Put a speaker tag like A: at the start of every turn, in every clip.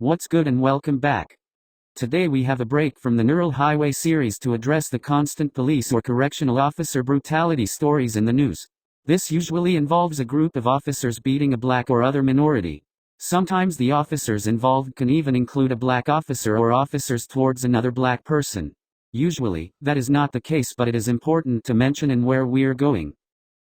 A: What's good and welcome back. Today we have a break from the Neural Highway series to address the constant police or correctional officer brutality stories in the news. This usually involves a group of officers beating a black or other minority. Sometimes the officers involved can even include a black officer or officers towards another black person. Usually, that is not the case, but it is important to mention and where we're going.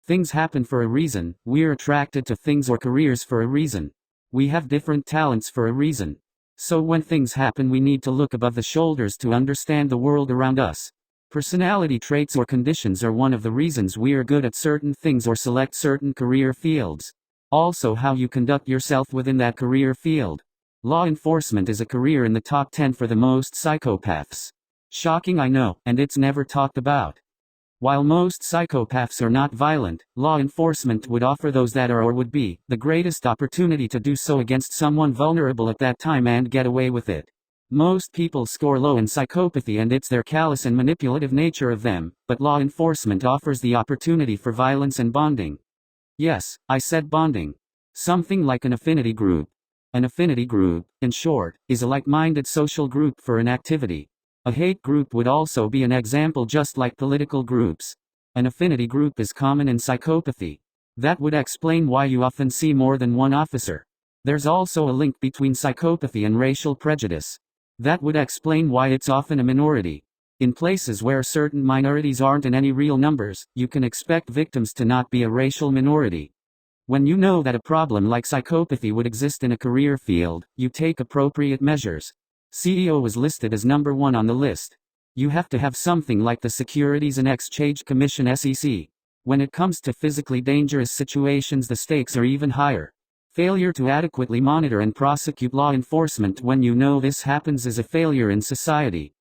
A: Things happen for a reason. We're attracted to things or careers for a reason. We have different talents for a reason. So when things happen, we need to look above the shoulders to understand the world around us. Personality traits or conditions are one of the reasons we are good at certain things or select certain career fields. Also, how you conduct yourself within that career field. Law enforcement is a career in the top 10 for the most psychopaths. Shocking, I know, and it's never talked about. While most psychopaths are not violent, law enforcement would offer those that are or would be the greatest opportunity to do so against someone vulnerable at that time and get away with it. Most people score low in psychopathy and it's their callous and manipulative nature of them, but law enforcement offers the opportunity for violence and bonding. Yes, I said bonding. Something like an affinity group. An affinity group, in short, is a like-minded social group for an activity. A hate group would also be an example, just like political groups. An affinity group is common in psychopathy. That would explain why you often see more than one officer. There's also a link between psychopathy and racial prejudice. That would explain why it's often a minority. In places where certain minorities aren't in any real numbers, you can expect victims to not be a racial minority. When you know that a problem like psychopathy would exist in a career field, you take appropriate measures. CEO was listed as number 1 on the list. You have to have something like the Securities and Exchange Commission (SEC). When it comes to physically dangerous situations, the stakes are even higher. Failure to adequately monitor and prosecute law enforcement when you know this happens is a failure in society.